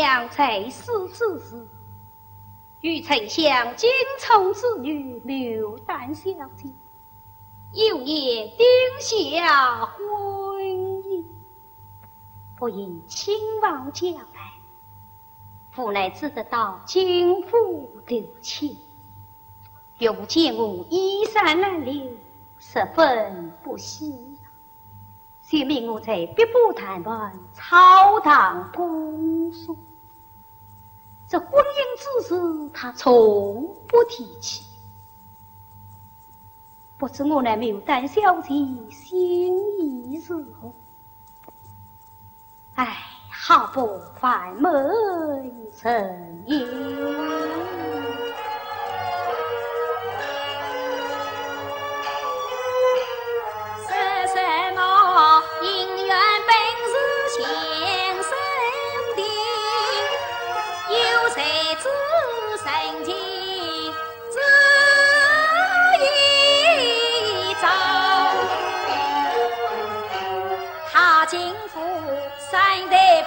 娘才死之时，与丞相精宠之女牡丹小姐，有业定下婚姻，不因亲王交代，父乃只得到京府留情。又见我衣衫褴褛，十分不喜，遂命我在别部谈判朝堂公诉。这婚姻之事，他从不提起。不知我那牡丹小姐心意如何？唉，好不烦门成也。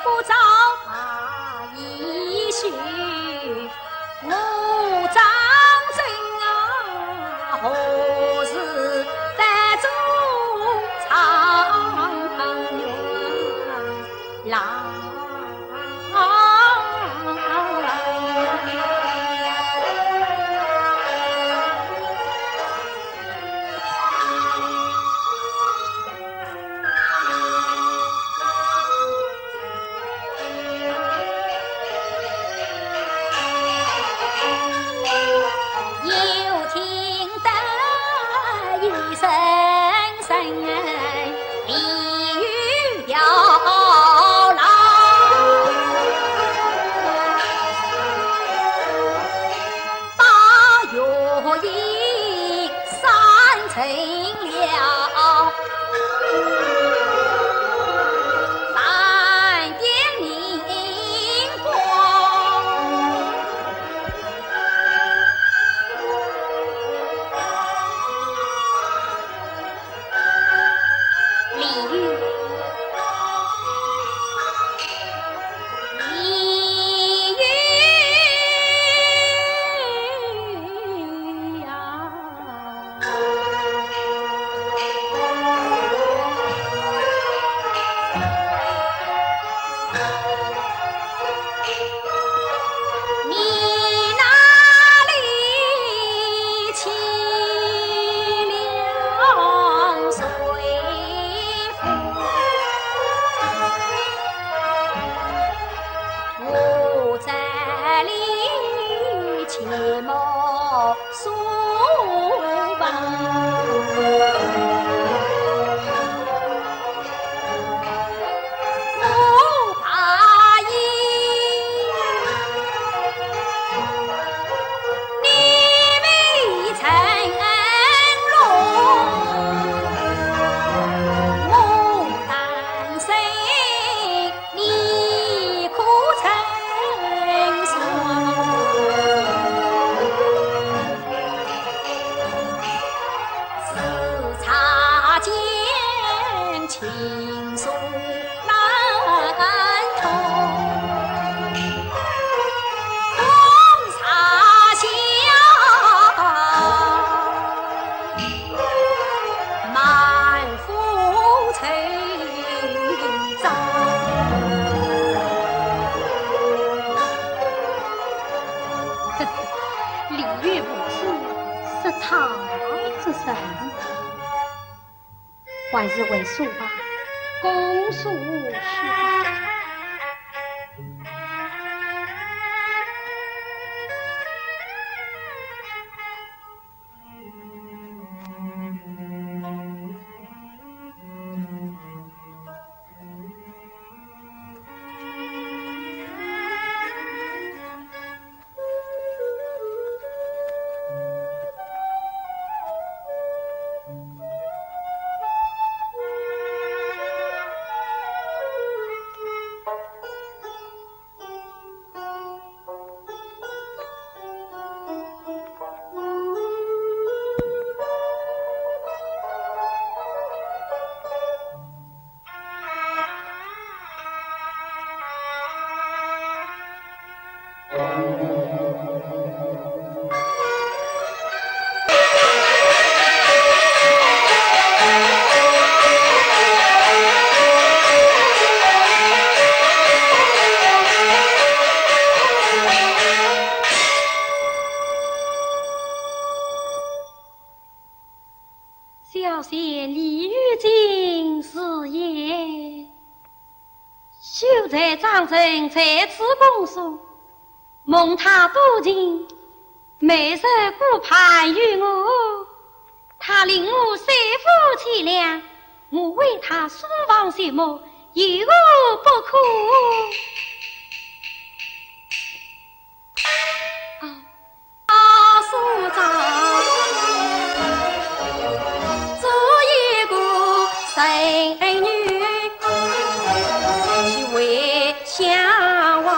不早把一许，我张真啊，何时得中长远来？还是为数吧，公诉是吧？小仙李玉金是也，秀才张成在此恭送，蒙他多情，每日顾盼于我，他令我三夫妻俩，我为他书房什么，有无不可。大所长做一个神女，去为相望。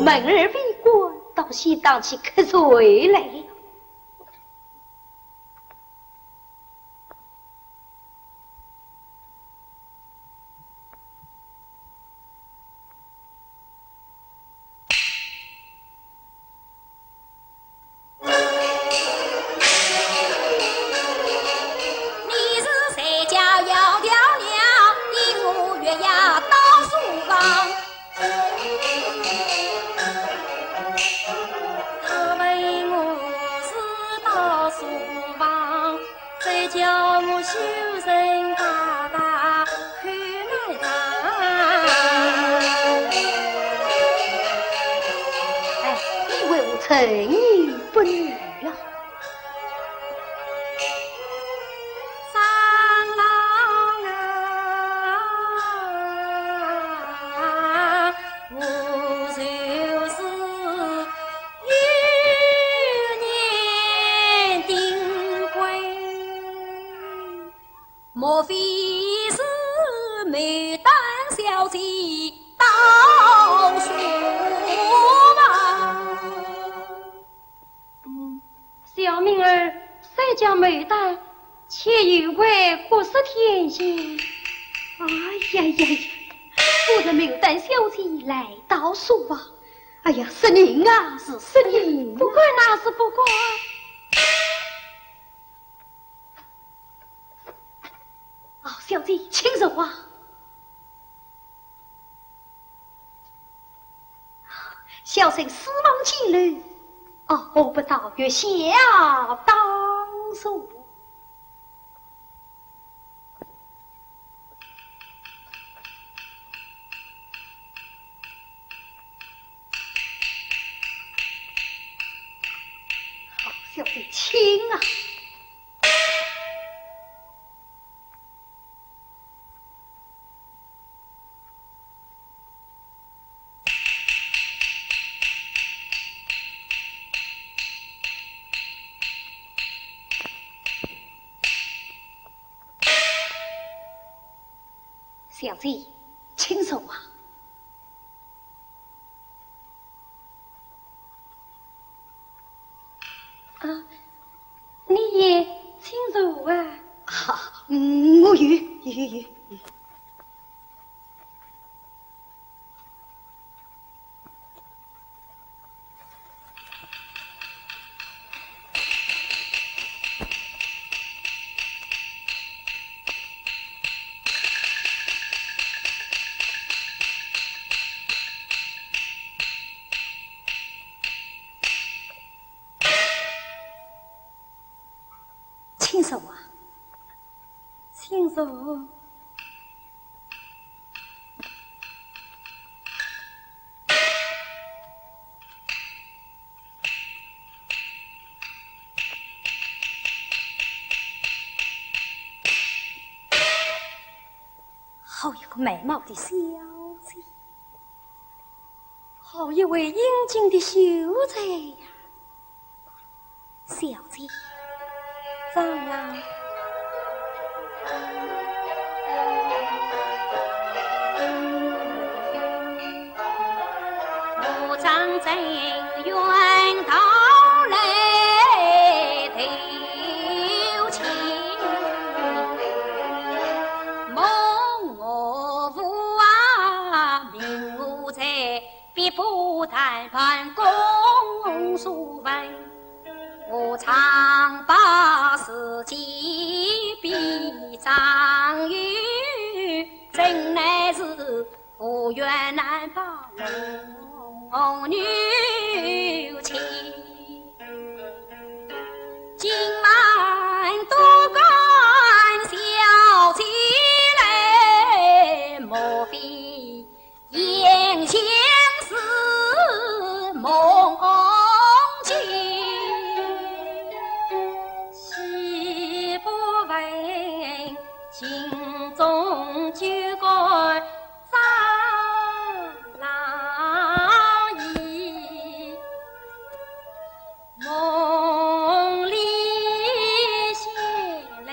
门儿未关，倒先当起瞌睡来了。成女不女了。莫非是牡丹小姐倒数吧？小明儿谁家牡丹，且有为国色天香。哎呀呀呀！我的牡丹小姐来倒数吧。哎呀，是您啊，是您，不管那是不管。小姐，请说话。小生失望记录，我不到月小当数。小姐，请啊。小姐，请说啊。你也请说啊。我有。请说啊，请说。好一个美貌的小姐，好一位英俊的秀才呀！小姐，怎样？我张真愿到来投亲，梦我父啊，命我在别不谈判公书分。我常把事情比张玉，真乃是不愿难把龙女情。今晚多干小姐来，莫非言相思梦境？岂不为心中就该张郎意？梦里醒来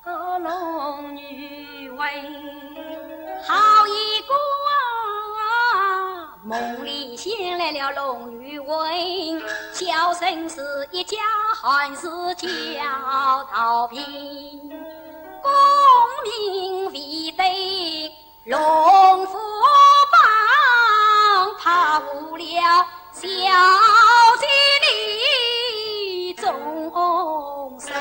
了龙女为好一个梦里醒来了龙女为小生是一家汉室叫道平，功名为对龙虎帮，怕无了小姐你终身。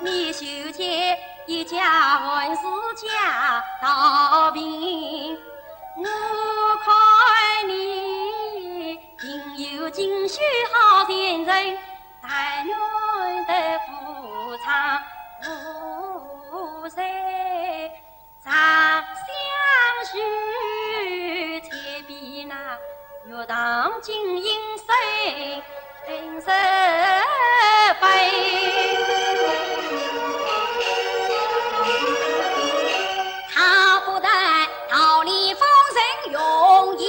你修建一家汉室家道平，我看你应有经许好先人，但愿得夫唱无谁长相许，且比那月堂金银水，灵石飞。他不但桃李风神永夜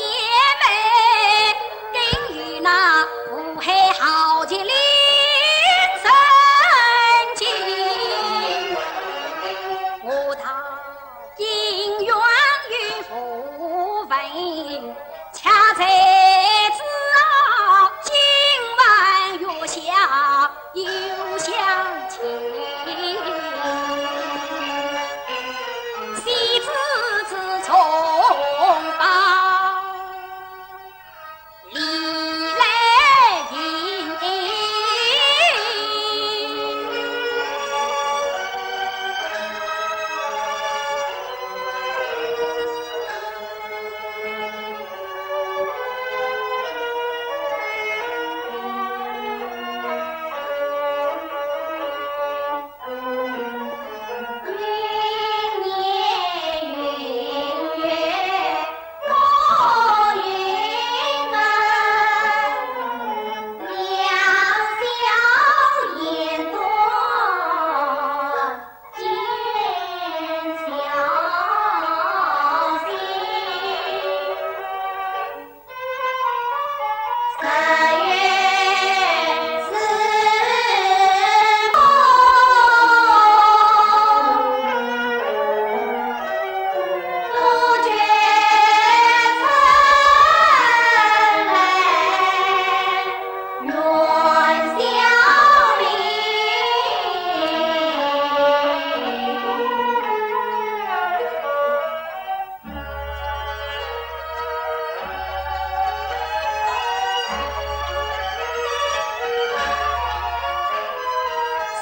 美，更与那乌黑豪杰灵神情。我道姻缘与福分，恰在知道今晚月下又相亲。喜字自从报李来迎。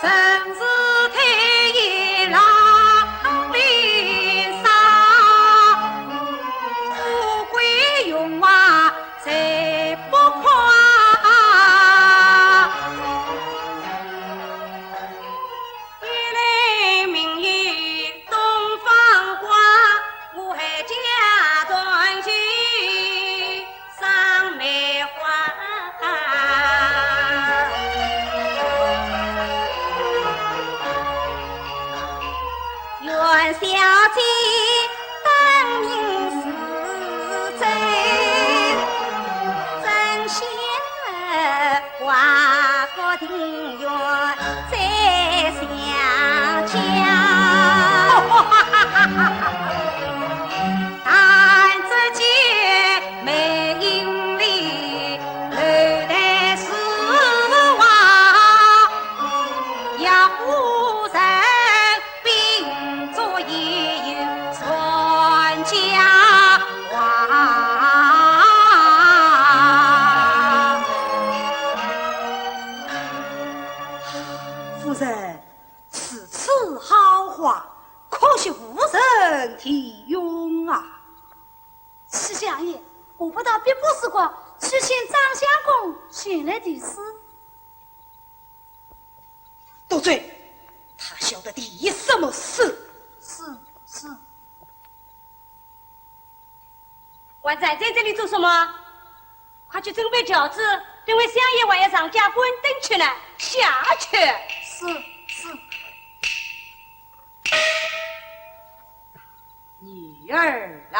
生死推一浪离沙，富贵荣华谁不夸？一来明月东方挂，我还家庄去赏梅花。袁小姐当明是真，真心花果庭院再相交。但只见梅影里楼台诗画，要无人并作也有传家话。夫人，此次好话，可惜无人提用啊！七相爷，我不到别部时光去请张相公前来提诗。多嘴，他晓得第什么事？是。我在这里做什么？快去准备饺子，等会相爷我要上家滚灯去了，下去。是。女儿来。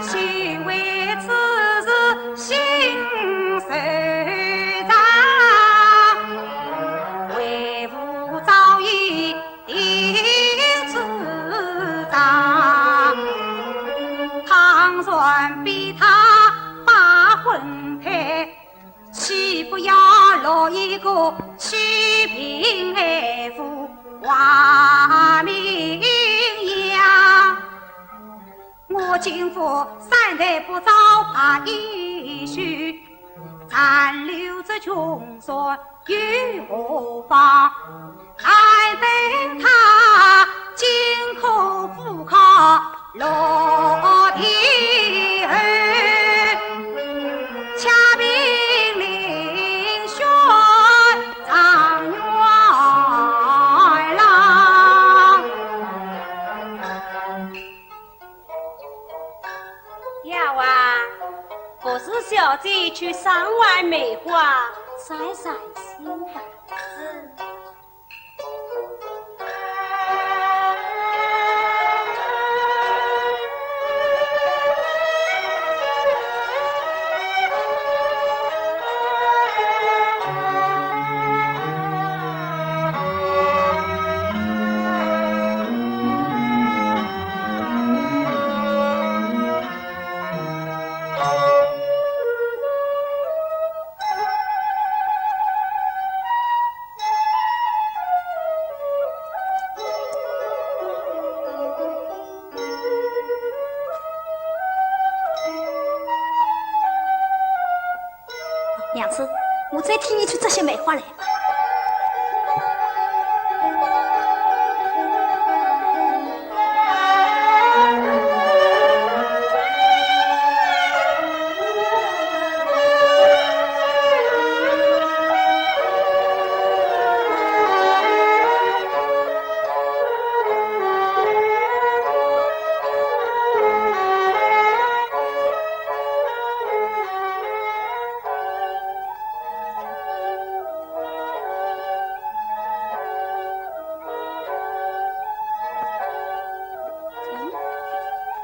须为此事心受伤，为父早已定主张，倘算逼他把婚配，岂不要落一个屈贫爱富华名扬？我今夫三代不早怕一许，残留着穷酸于何方？但等他金口不靠落地儿，恰兵临选张元郎。小姐去上外梅花晒晒心吧。娘子，我再替你去摘些梅花来吧。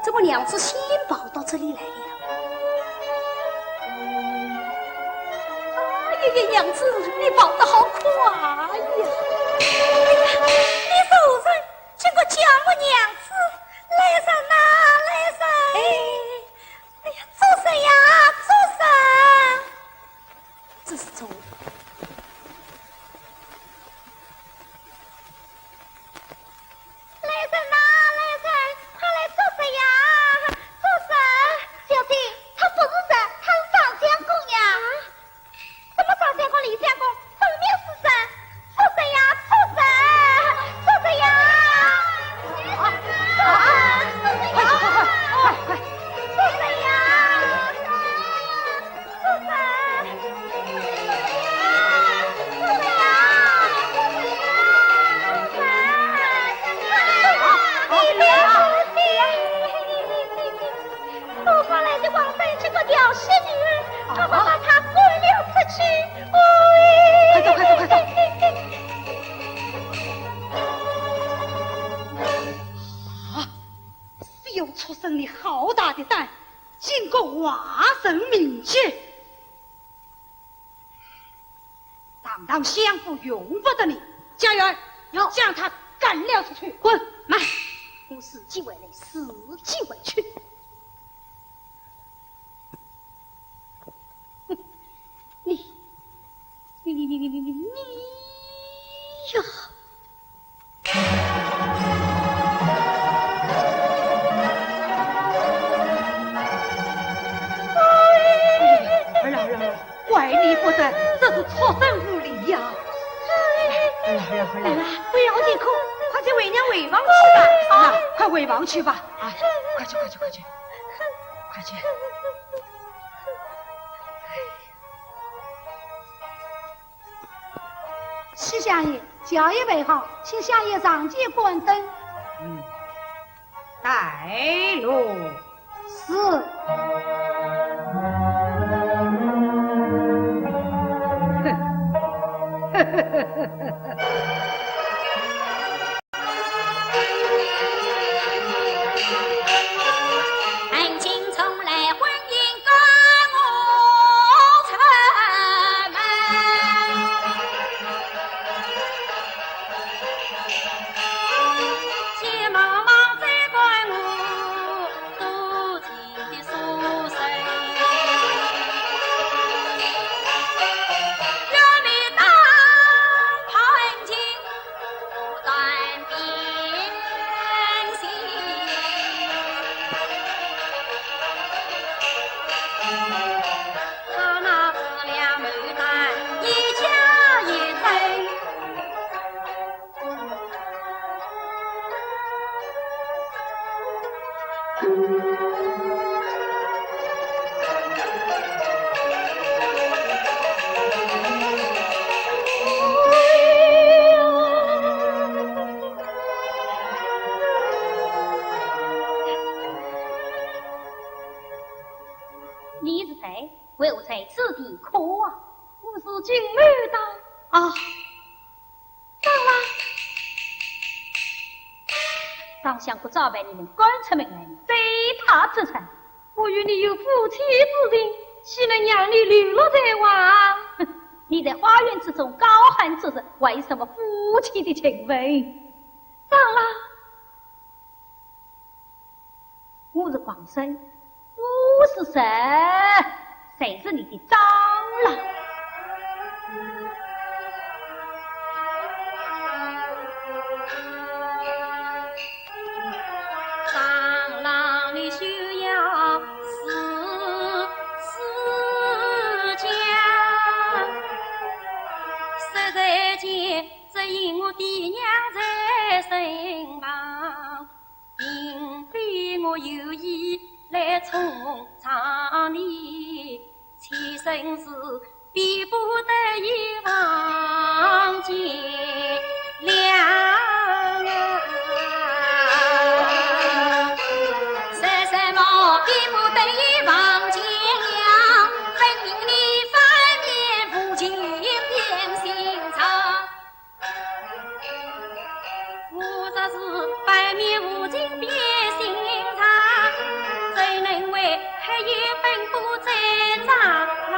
怎么娘子先跑到这里来了？哎呀，娘子，你跑得好快呀！哎呀，你手上见过叫我娘子来人呐，来人！哎呀，做甚呀，做甚？这是做。相府容不得你，家园要将他赶了出去。滚！慢，我死记为来，死记为去。你呀！儿，怪你不得，这是出生无礼呀！儿，不要你哭，快去为娘回房去吧！啊，快回房去吧！啊，快去！七相爷，小爷备好，请相爷上街观灯。带路。是。安庆从来婚姻跟我出门，急忙忙再管我多情的书生。为我在此地可啊！我是金牡丹啊！当然，当想不早把你们赶出门来，对他之臣，我与你有夫妻之情，岂能让你流落在外？你在花园之中高喊之时，为什么夫妻的情分？当然，我是广生，我是神，谁是你的长郎？长郎你休要思家，实在间只因我爹娘在身旁，并非我有意来充场你，妾身是逼不得已忘记了。逼不得已忘记了，分明你反面无情变心肠。我这是反面无情变心肠，谁能为黑夜奔波在蟑螂？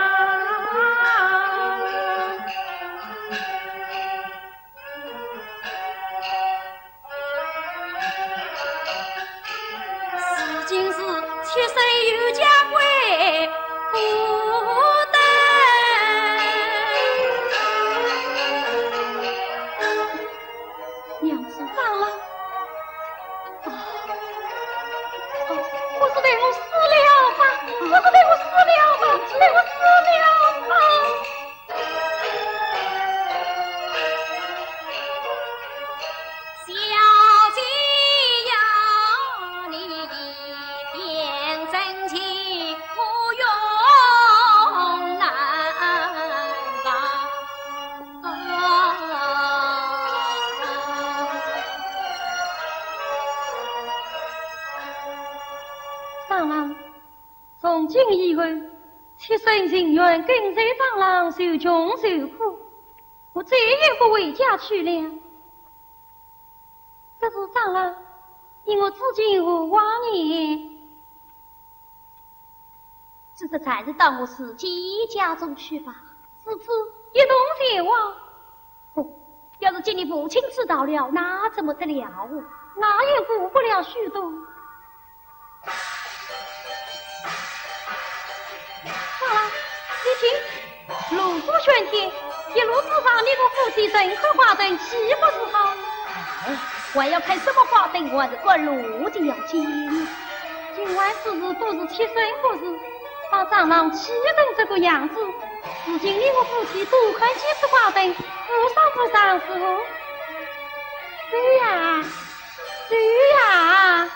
事情是妾身有家归不得，娘子长了，我是对我死了吧？我是对我死了吧？对我死了吧？小姐呀，你一片真情我永难忘。长郎，从今以后，妾身情愿跟随长郎受穷受苦，我再也不回家去了。可是长郎，因我至今无忘你，只是暂时到我自己家中去吧。自此一同前往。不，要是见你父亲知道了，那怎么得了？那也顾不了许多。长郎，你听，路途喧天，一路之上，你我夫妻任何花灯岂不是好？还要看什么花灯，我还是管路的要紧。今晚之日都是妾身不是，把长郎气成这个样子，如今你我夫妻多看几次花灯，不上是不？对呀，对呀。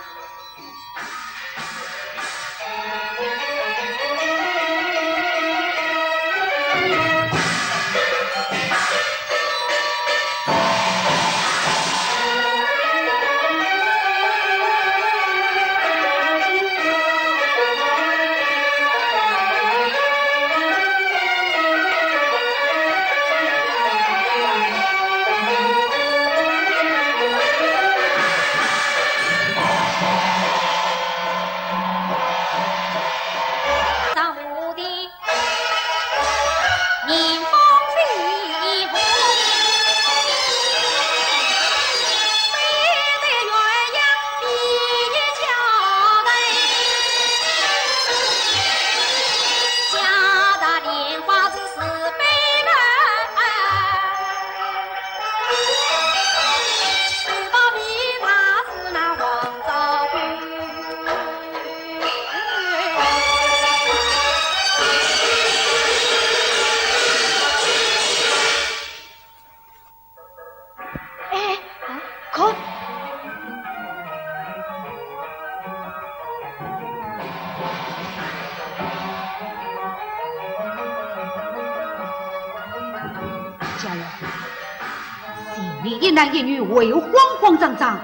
一男一女为何慌慌张张？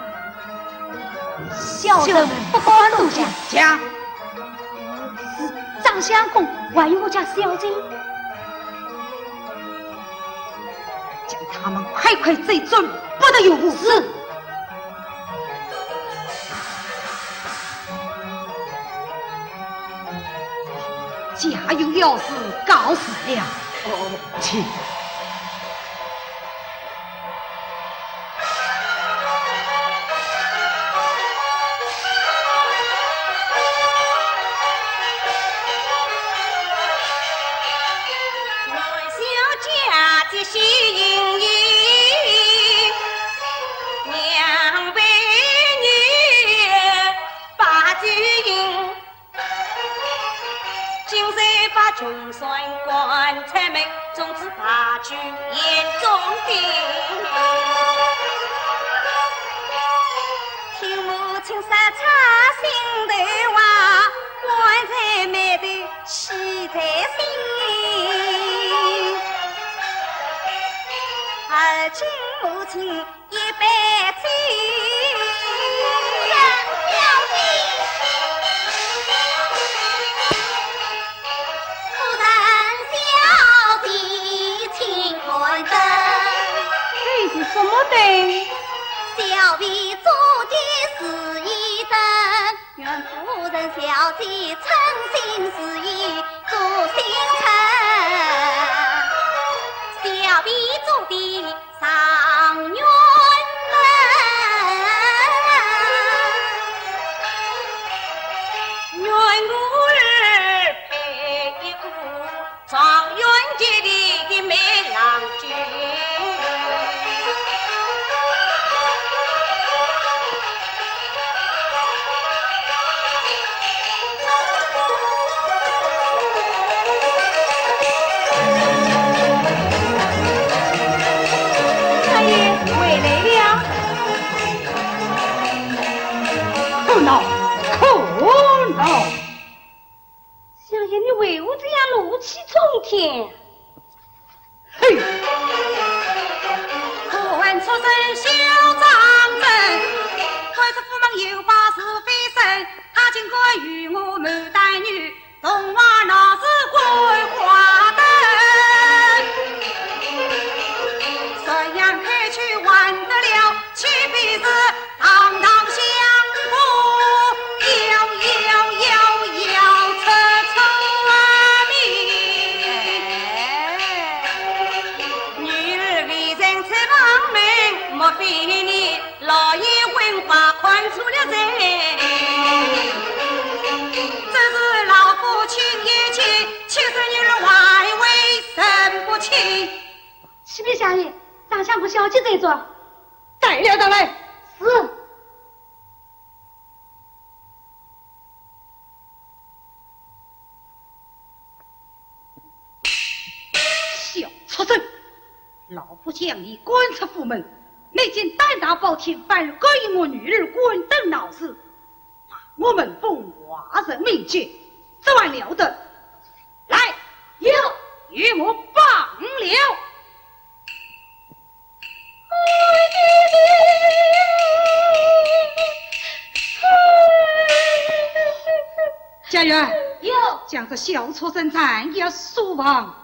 小人不敢入家。家是长相公，还有我家小姐，叫他们快快追准，不得有误。是。家有要事告辞了。哦，请。穷算官才美，总之大局严重定。听母亲说插心头话，官才美的喜在心。而今母亲一百岁。什么灯？小婢做的是一灯，愿夫人小姐诚心实意做心诚，小婢做的上元灯，愿我儿配一个状元界里的美郎君。天，嘿！官出身小张真，官职府门有把是非身，他经过与我满带女，童话那是桂花灯。这样开去完得了，岂非是堂堂相公？莫非你老爷文化宽出了贼？这是老夫亲眼见，70女儿外为神不亲。启禀相爷，长相不小姐这桩，带了上来。是。小畜生！老夫将你观察府门。你竟胆大包天，反而勾引我女儿滚灯闹事，我们奉华人命诫，这还了得！来，有与我放了！家园有将这小畜生斩也速亡。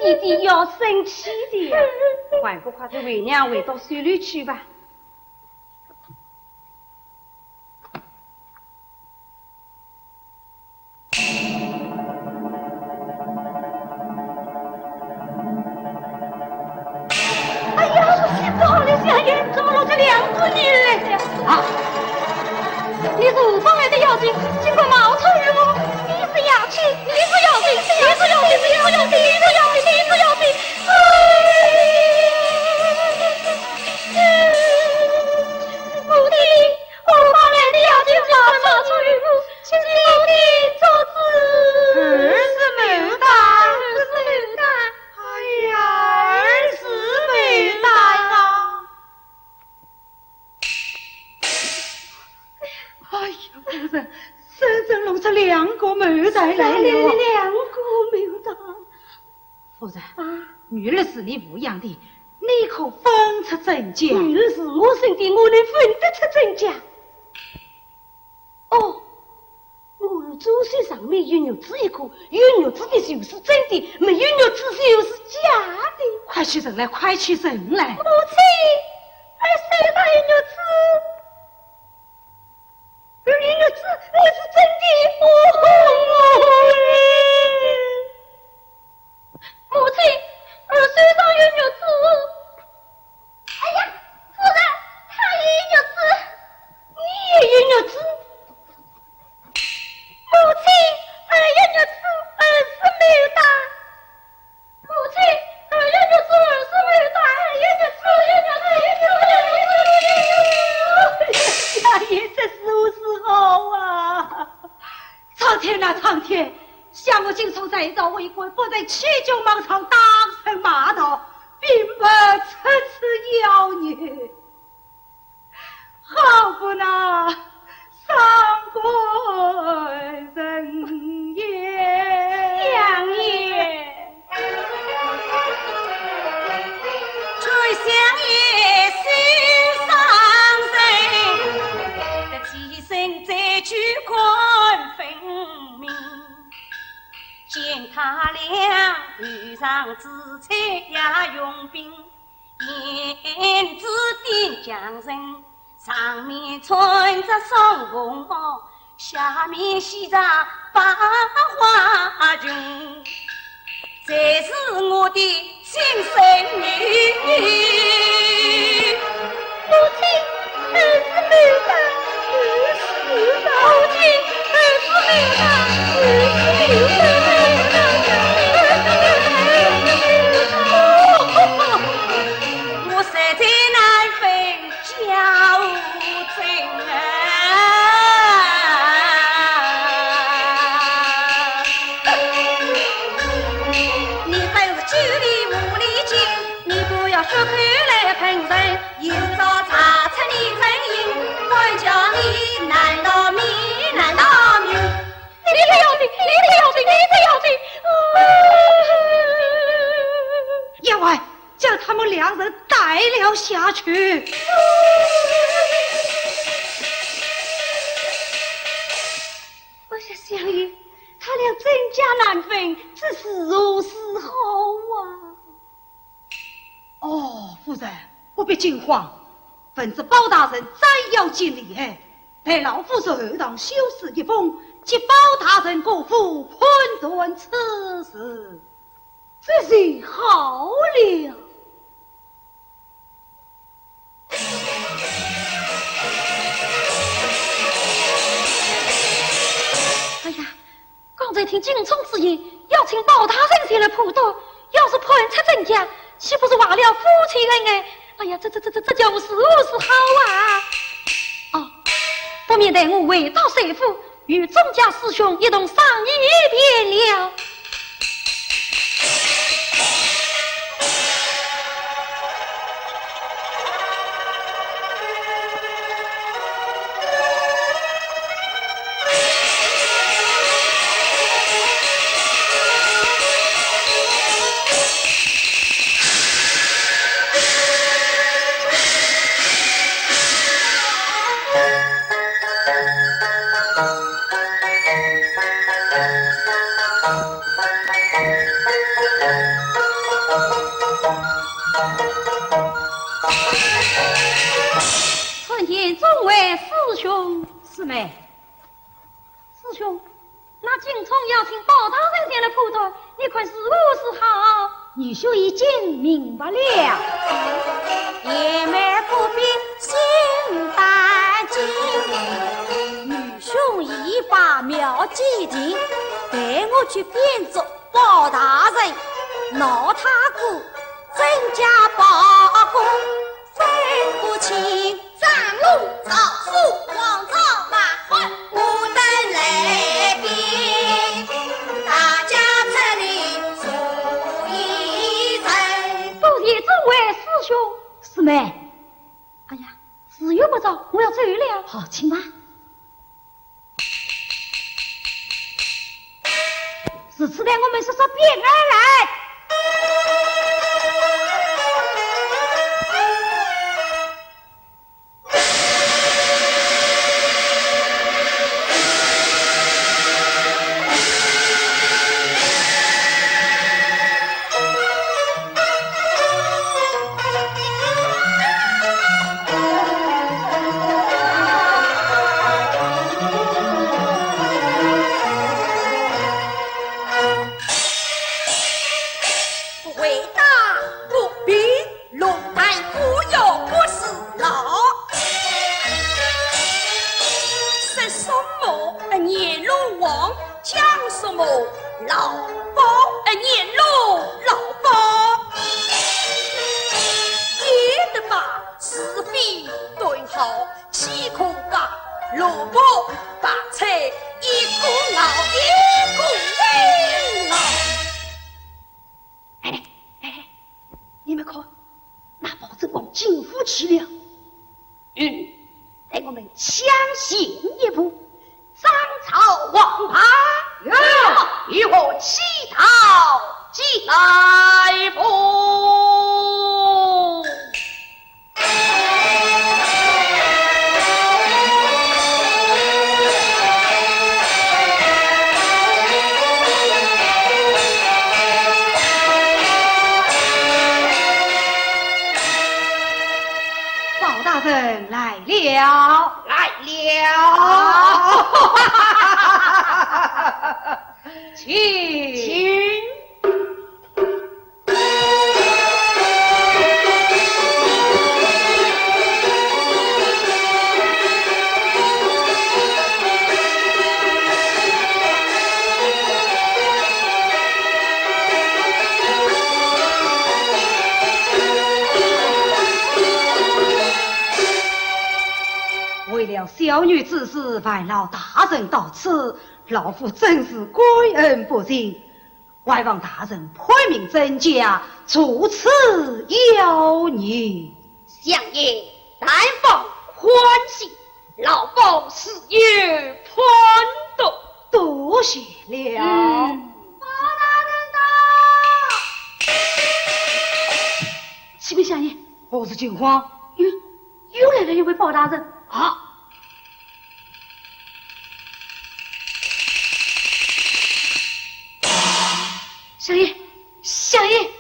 弟弟要生气的呀，还不快快为娘回到水里去吧。哎呀，心不好了，相爷，怎么落着两个女人呀？啊！你是何方来的妖精？尽管冒充于我！你是妖精，你是妖精，你是妖精，你是妖精，你是妖精，你是妖精！母弟，何方来的妖精？尽管冒充于我，请母弟做主。儿是没带，儿是没带。哎呀，儿是没带啊！哎呀，夫人。生来了。两个没打。夫人啊，女儿是你抚养的，你可分出真假？女儿是我生的，我能分得出真假？哦，我祖先上面有肉子一颗，有肉子的就是真的，没有肉子就是假的。快起身来，快起身来！母亲，儿身上有肉子，有肉子，我是真的。母亲，儿身上有肉子。哎呀，夫人，他也有肉子，你也有肉子。母亲，儿有肉子，儿是没有打。母亲，儿有肉子，儿是没有打。大爷，这是何时好啊？苍天啊，苍天！想我今从在朝为官，不在七军芒场当成马头，并不出此妖孽，好不那上官人也。相爷，吹响夜心伤人，这起身再去看分明。见他俩头上紫彩呀用兵，胭脂点江人，上面穿着双红袄，下面系着白花裙，这是我的亲生女。母亲，儿是没有打，儿是的。母亲，儿是没有打，儿是没有打。我实在难分家务真你本是九里无里金，你不要说口来喷人，有朝查出你真因，管教你难道命难道命？你这要紧，你这要紧，你这要紧！员外，将他们两人带了下去。我说相爷，他俩真假难分，这是何时好啊？哦，夫人不必惊慌，本是包大人再要尽力害，待老夫是后堂修饰一封，即包大人过府判断此事。这是好了。哎呀，刚才听金冲之言，要请包大人前来判断，要是判出真假，岂不是坏了夫妻恩爱？哎呀，这就是何时好啊！哦，不免待我回到帅府，与钟家师兄一同商议一遍了。参见众位师兄师妹。师兄，那金冲要请包大人前来判断，你看是何时好？女兄已经明白了。爷们不必心担惊，女兄已把妙计定，带我去变作包大人，闹他哥增加包公，分不清张龙赵虎王朝马汉无等来宾，大家这里数一人。多谢众位师兄师妹。哎呀，时有不早，我要走了。好，请吧。是此待我们说说别人来。待我们抢先一步，上朝王牌，与我乞讨进来不？包大人来了，来了，请。为了小女之事，烦劳大人到此，老夫真是归恩不尽。还望大人派命增加，除此妖孽。相爷，但奉欢喜，老鸨是有盼的。多谢了。包大人到。启禀相爷，何事惊慌？又来了一位包大人啊！相爷，相爷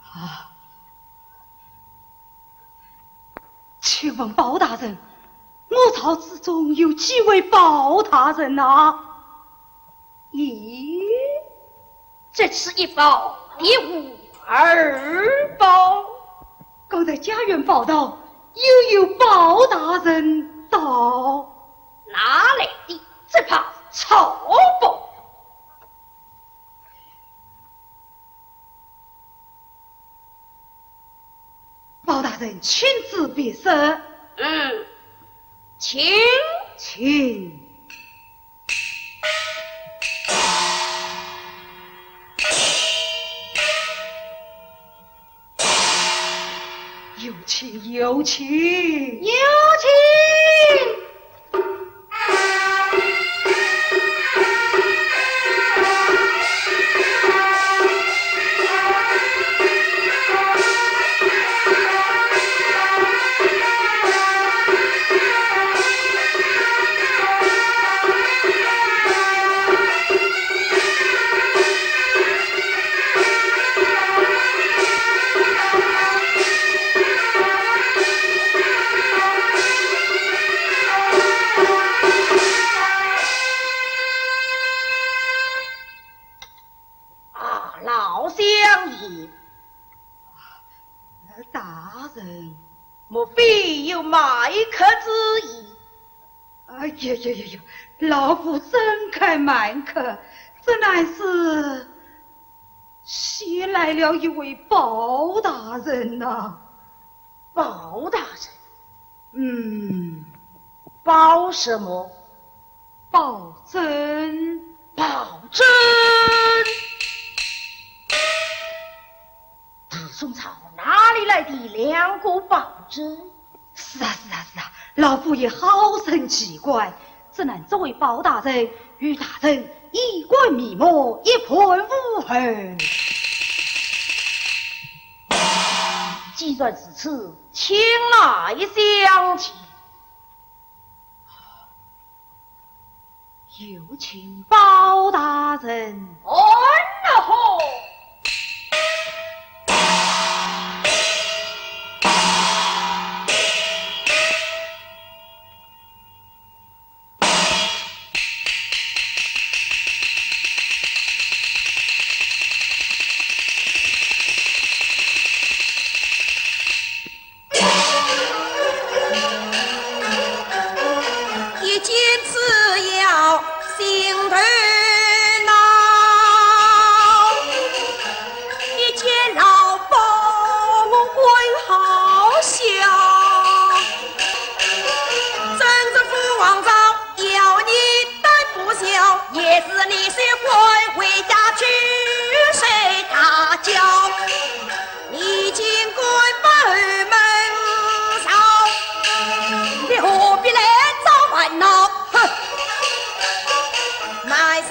啊！请问包大人，我朝之中有几位包大人啊？咦，这次一包，第五二包。刚才家园报道，又有包大人到，哪来的？只怕丑包。包大人亲自别身。请。有请。老乡爷，大人，莫非有买客之意？老夫怎敢瞒客？这乃是西来了一位包大人呐。包大人？包什么？包拯。包拯。大宋朝哪里来的两个包拯？是啊，老夫也好生奇怪，怎能这位包大人与大人衣冠密抹，一盆无痕。既然如此，请来相请。有请包大人。安好。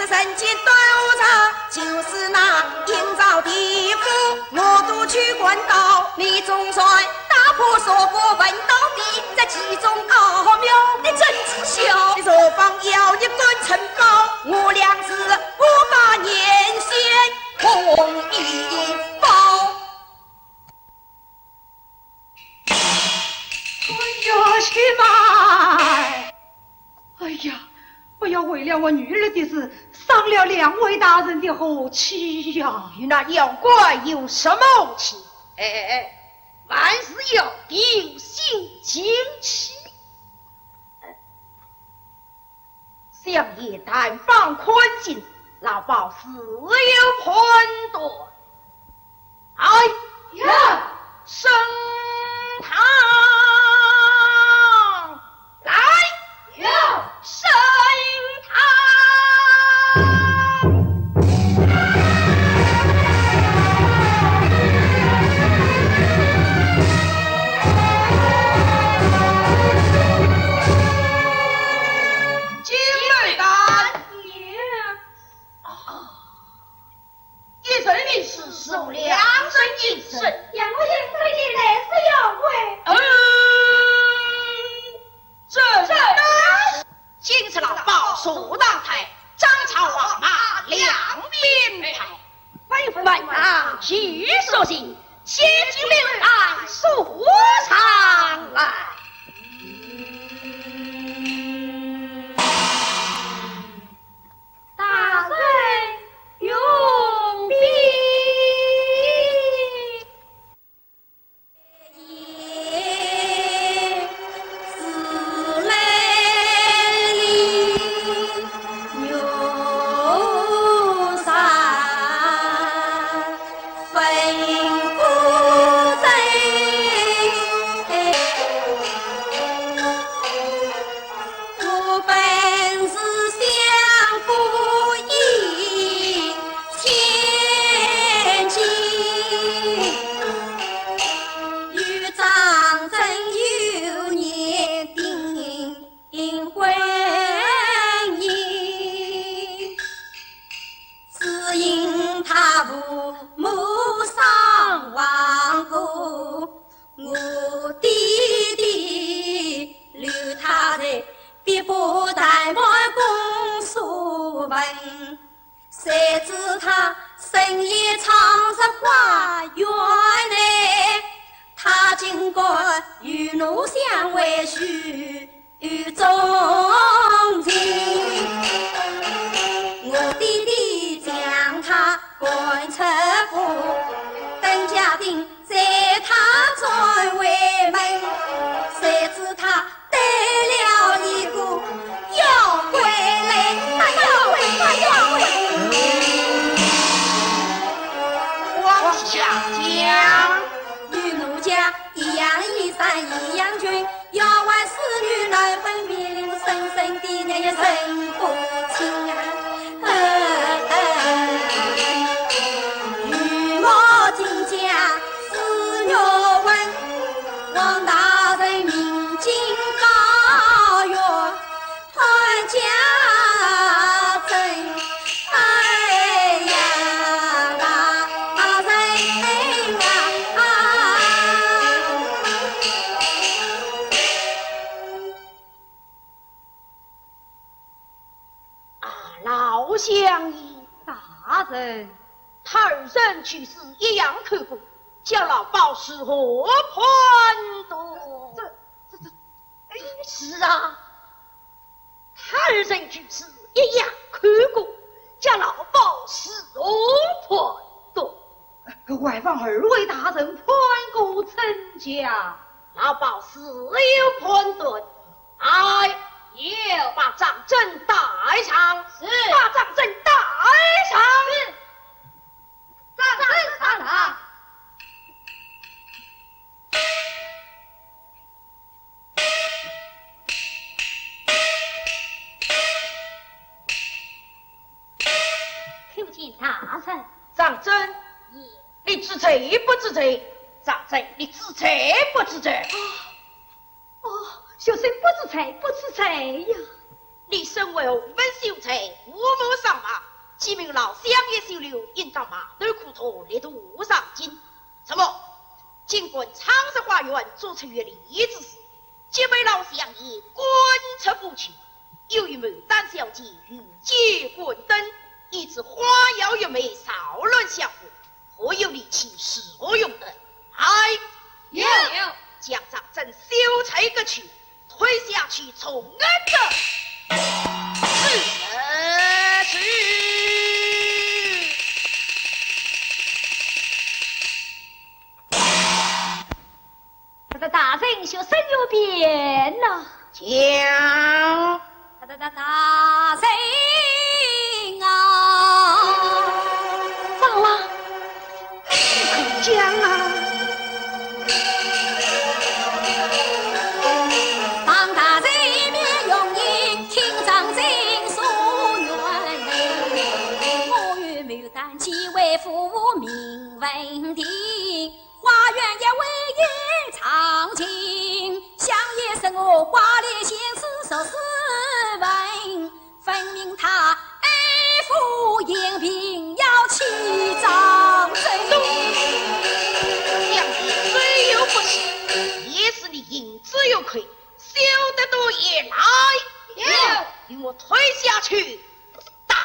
人间端午茶，就是那营造地府，我都去关到李总帅，打破说过问到底，在其中奥妙的真知晓。若方要一顿城堡，我俩是500年先同一包。呀，去吧！哎呀，不要为了我女儿的事伤了2位大人的和气呀！与那妖怪有什么气？万事要定心静气。相爷但放宽心，老鸨自有判断。哎呀，升堂来呀，升堂。受良人一生，杨我应对的来是妖怪。这今次老鸨数当台，张朝王马两边排，万当去所行，先进领来速上来。大帅用兵。谁知他深夜藏在花园内，他经过与奴相为许中情，我弟弟将他赶出府，等家丁在他转为门，谁知他带了一个妖怪来，那妖怪，那妖怪。下将与奴家一样衣衫一样裙，要玩侍女难分别，令深深的念也生不清啊！与我相宜。大人，他二人去世一样刻骨，叫老鸨是何判断？是啊，他二人去世一样刻骨，叫老鸨是何判断？外望二位大人判过臣家，老鸨是有判断。哎，要把张真带上，是把张真带上，是张真上堂。叩见大臣。张真，你知罪不知罪？张真，你知罪不知罪？小生不知罪，不知罪呀！你身为洪门秀才，父母上马，启明老乡也收留，应当马头苦头，列土上京。什么？尽管长沙花园做成越礼之事，皆被老乡爷滚出府去。由于牡丹小姐御姐滚灯，以致花妖月媚骚乱相互，何有力气是何用的？哎，有将张真修才个去，推下去从安的。是。大人学生有变呐，讲。大人啊，怎了？可讲啊！当大人一面用意听张真诉愿内，我与牡丹既为父命问题，花园也为夜长情，想也是我挂念心事受斯文，分明他爱父迎宾要起张真，相爷虽有不是，也是你引之有愧，休得多言来，与我推下去打。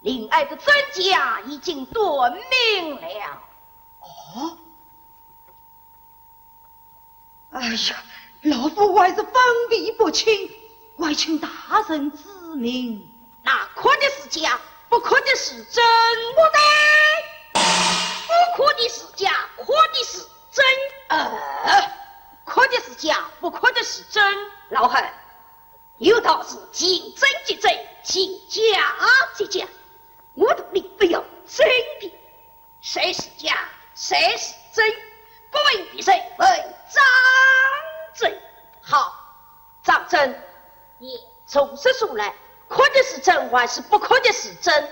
令爱的真假已经断明了。哦，哎呀，老夫还是分辨不清，外请大人指明。那可的是假，不可的是真，不对，不可的是假，可的是真。可的是假，不可的是真。老汉，有道是尽真即真，尽假即假。我的命不要真的，谁是假，谁是真？不问比谁，问张真。好，张真，你从实说来，可的是真还是不可的是真？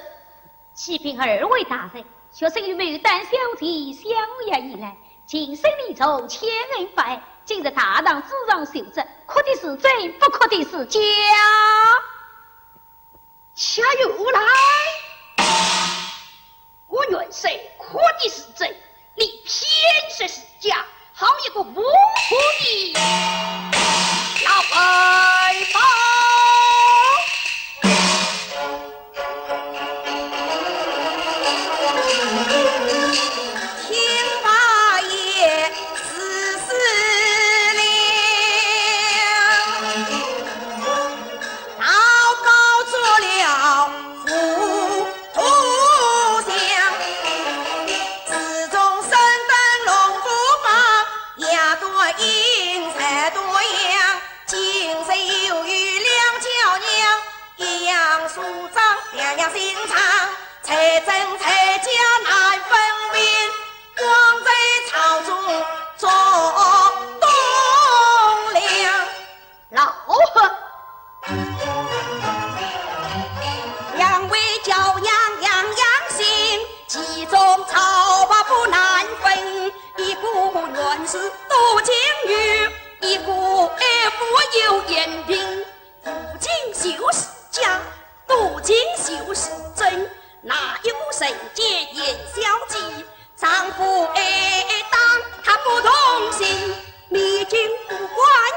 启禀二位大人，学生与牡丹小姐相约以来，今生你从千恩百，今日大堂之上受责，可的是真，不可的是假。恰有来，我原是可的是真，你偏说是假，好一个无辜的老白包。心肠，才真才假难分辨，光在朝中做栋梁。老何，两位教养样样行，其中朝罢不难分。一股原是杜金玉，一股不有言平。古今就是假，古今就是真，哪有神界言小计？丈夫当他不同心，历经不管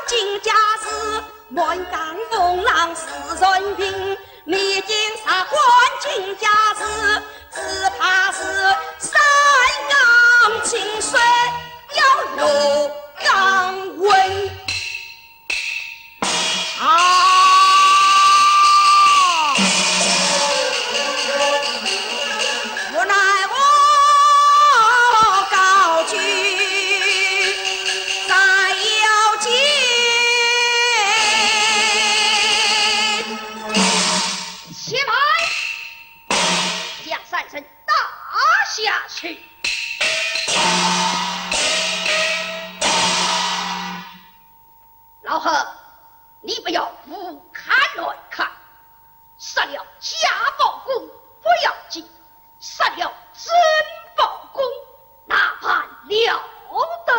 尽家事，乱干风浪是人品。历经杀官尽家事，只怕是山岗清水要入冈温。下去，老何，你不要胡看乱看，杀了假报公不要紧，杀了真报公那般了得？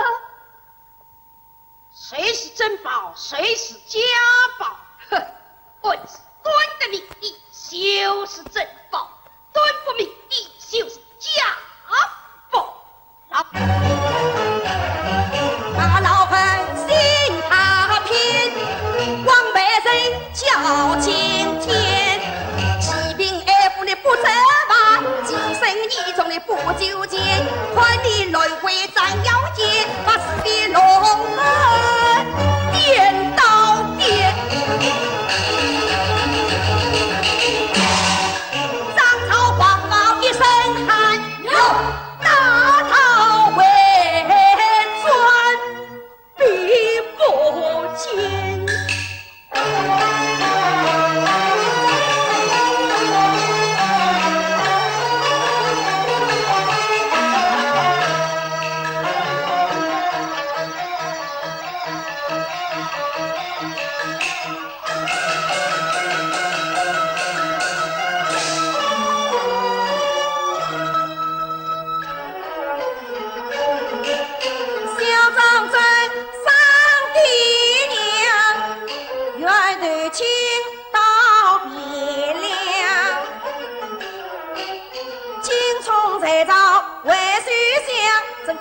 谁是真报，谁是假报？哼，本是端的名义就是真报，端不名义就是假报。把老汉心他偏，往外人叫今天，骑兵二部的不责骂，今生一中的不纠结，快你轮回斩妖孽，把死的龙儿颠倒颠。张朝黄毛一声喊哟，大逃回转比不见。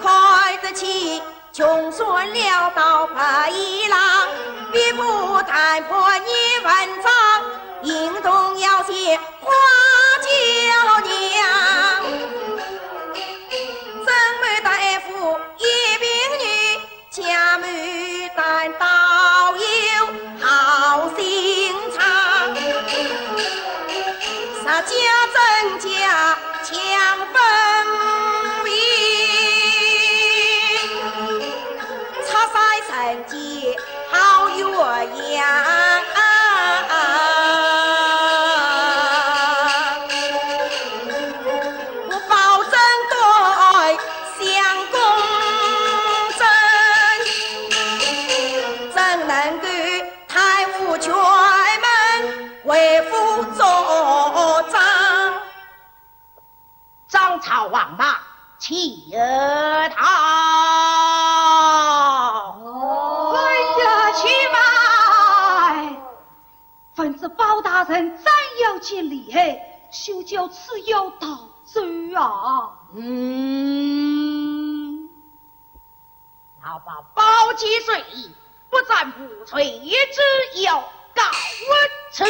快得起，穷酸潦倒白一郎，必不谈破你文章，应当要写花娇娘。真美大夫一病女，家母但倒有好心肠，杀家增加强分成绩好鸳鸯，我保证对相公正，怎能够太无全门为父作章？张朝王马，弃他。人怎要见厉害，休教此妖逃走啊！老爸包几岁，不赞不垂，也只有告文辞。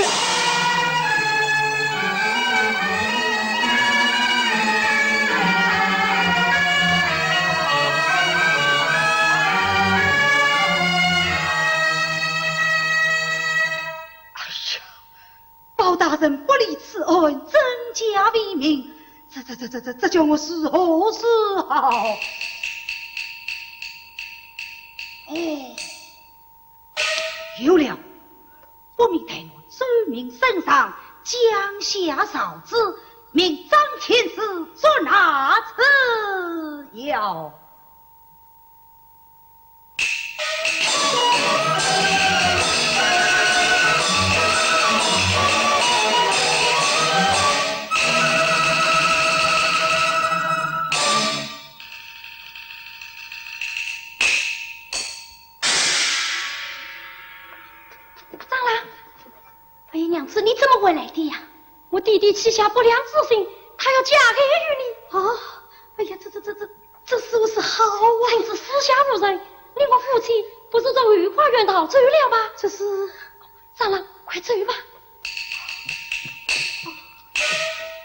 包大人不理此恩，增加为民，这叫我是何是好？有了，不命待我奏明圣上，降下诏旨，命张天师捉拿此妖。是你怎么回来的呀？我弟弟起下不良之心，他要嫁给于你。啊！哎呀，这是不是好啊？真是私下无人，你我夫妻不是从御花园逃走了吗？这是，长郎，快走吧！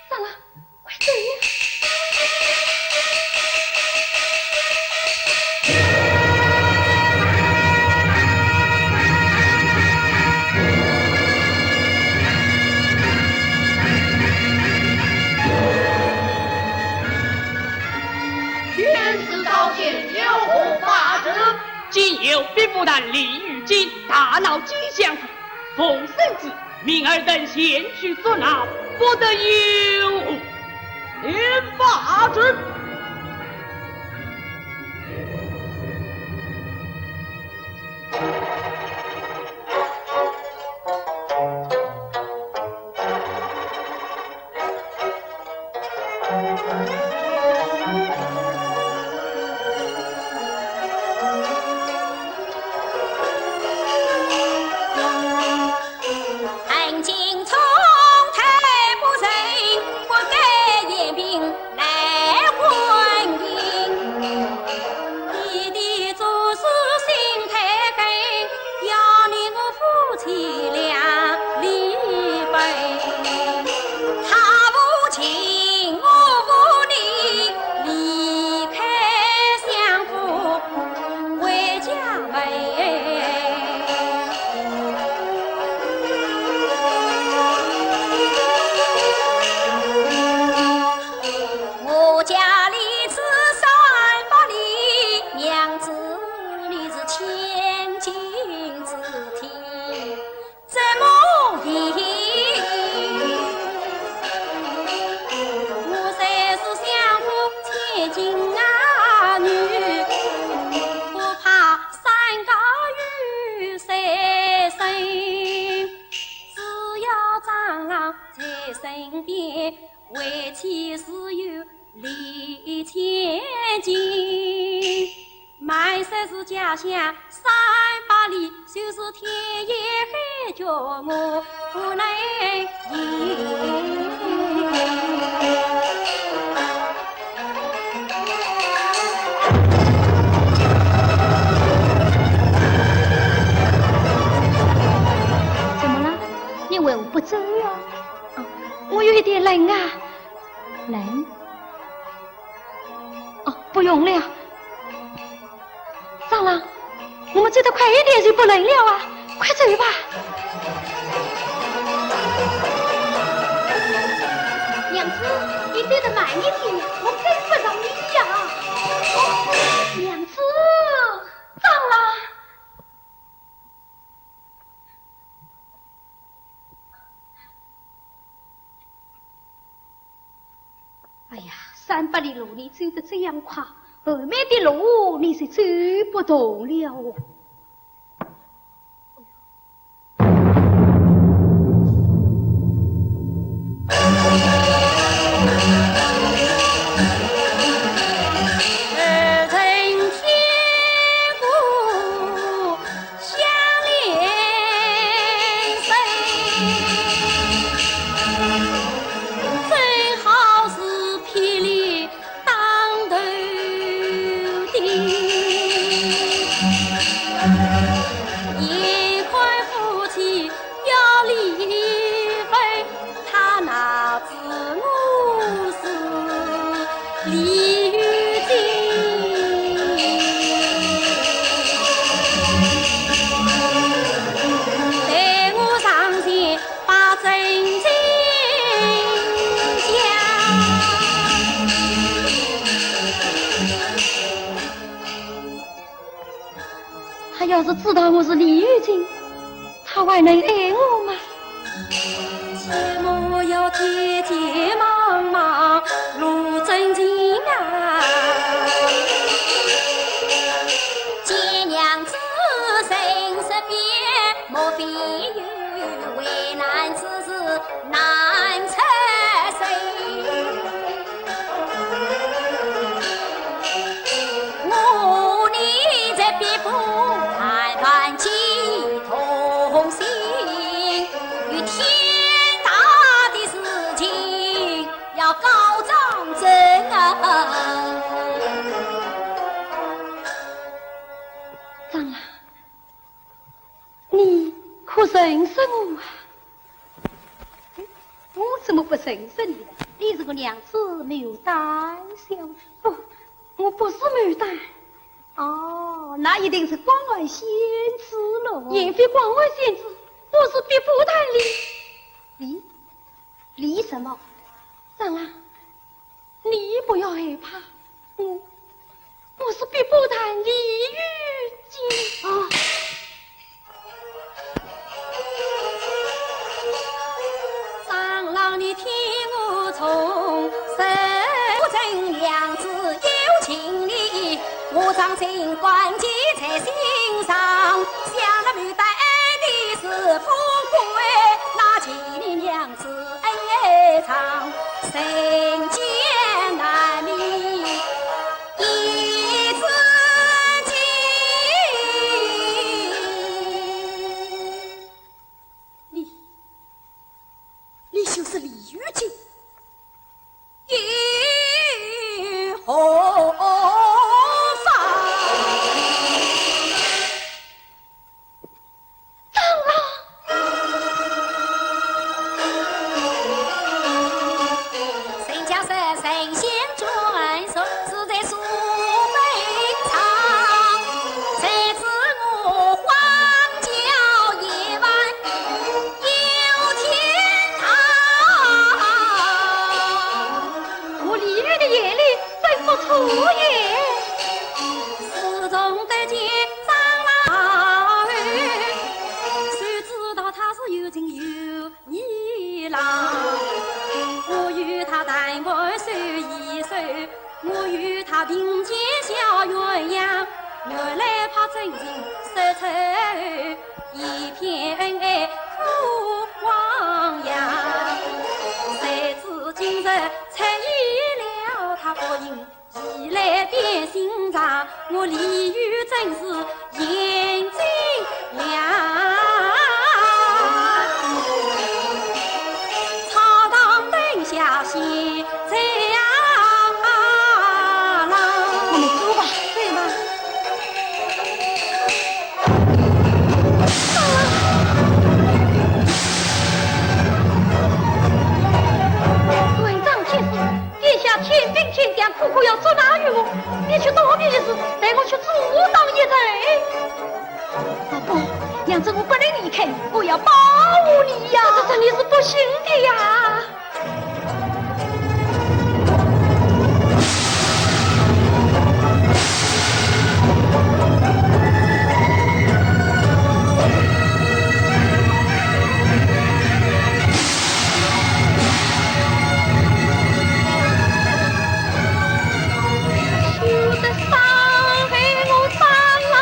长郎，快走呀！今有兵部单李玉金大闹吉祥府，奉圣旨，命尔等前去捉拿，不得有误。连发旨。家乡300里，就是天也海叫我不能赢。怎么了？你为我不走呀？我有一点冷啊。冷？哦，不用了。长郎，我们走得快一点就不冷了啊！快走吧。娘子，你走得慢一点，我跟不上你呀。娘子，长郎。哎呀，300里路你走得这样快，后面的路你是走不动了。李玉金，带我上前把真情讲。他要是知道我是李玉金，他还能爱我吗？切莫要天天茫茫路真情啊！见娘子生死别，莫非有为难之事难测谁？我你这必不谈判起同心，与天大的事情要告状真啊！长郎，你可认识我啊？我怎么不认识你呢？你是个娘子牡丹小姐。不，我不是牡丹。哦，那一定是关外仙子喽。也非关外仙子，我是比不谈李。李什么？长郎，你不要害怕，我是比不谈李玉金啊。长郎，你听我从守正娘子有情理，我将情关记在心上，想了牡丹的是风贵，那千里娘子爱长，人间难觅一字经。你就是李玉金，玉红发。长郎，神将是神仙转手，是在苏北场。谁知我荒郊野外有天堂。我李玉的眼里真不出也。始终得见长郎儿，谁知道他是有情有义郎。我与他谈爱手一手，我与他并肩小鸳鸯，原来怕真情说出一片恩爱苦汪洋。谁知今日出现了他福音，一来变心肠，我李玉真是眼睛亮。草堂灯下现在郎，我们走吧，对吗？文章天子，殿下天兵天将，苦苦要捉拿于我，你去躲避一时，带我去阻挡一阵。啊不，娘子，我不能离开你，我要保护你呀！这真的是不行的呀！休得伤害我长郎！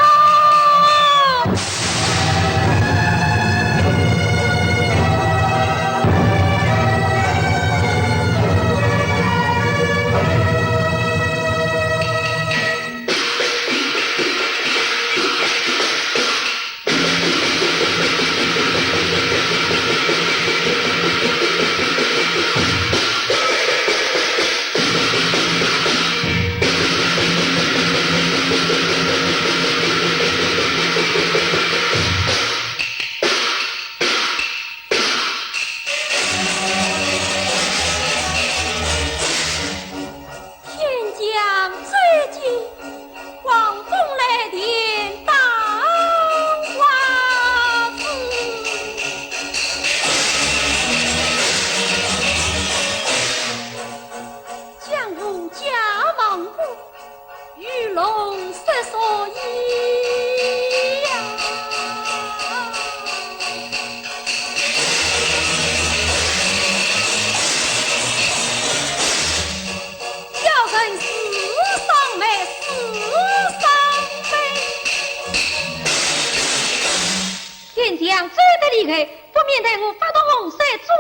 离开，不免得我发动洪水阻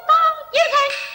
挡一切。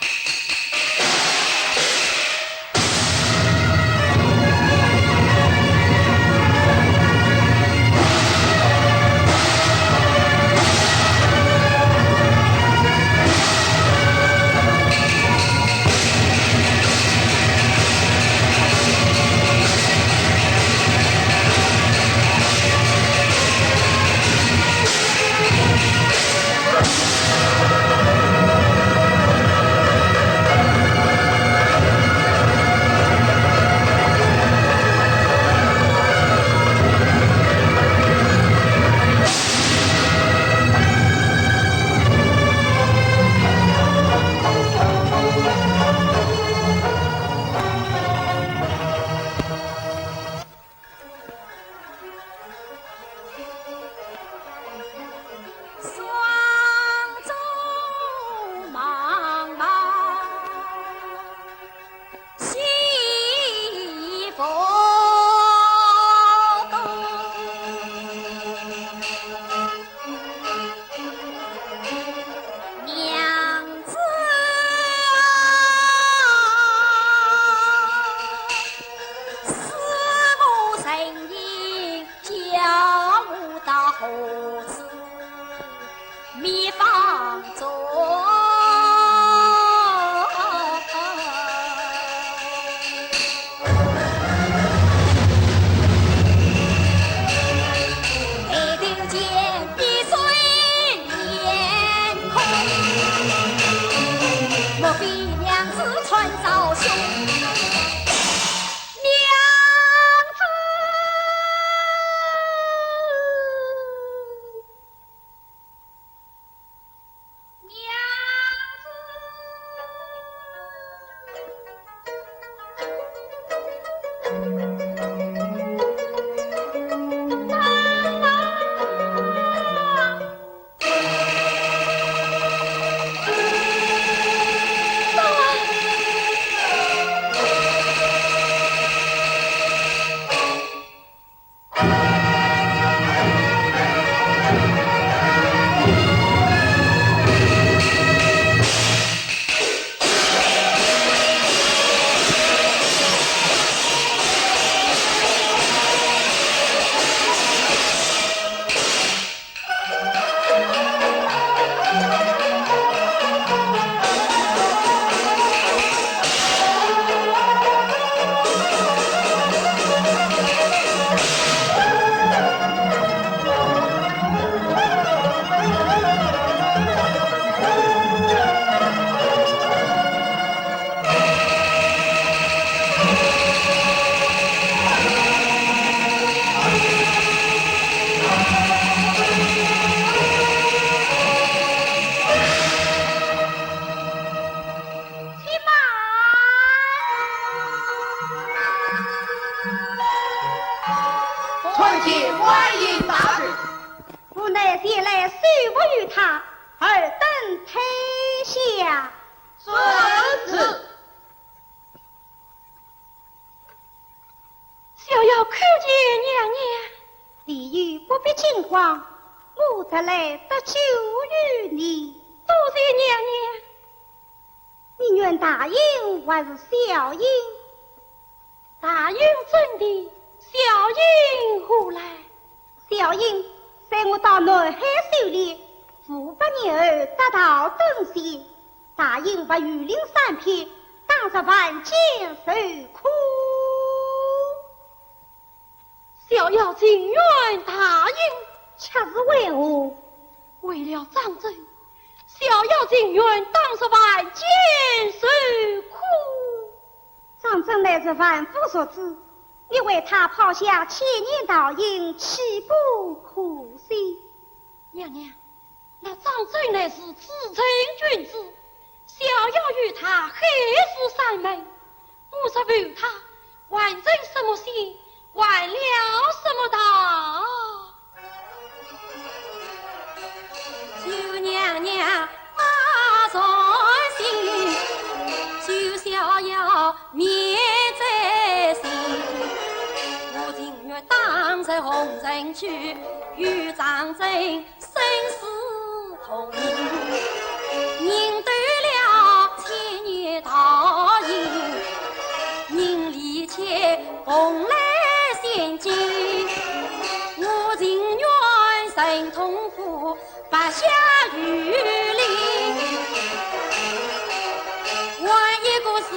你为他抛下千年道英，岂不可惜？娘娘，那张真乃是至诚君子，逍遥与他黑夫三昧，我则为他完成什么心，完了什么道？求娘娘把传心，求逍遥免灾心。我情愿当在红尘去，与张真生死同人断了千年道义，人离且蓬莱仙境，我情愿神通过白下雨林，还一个是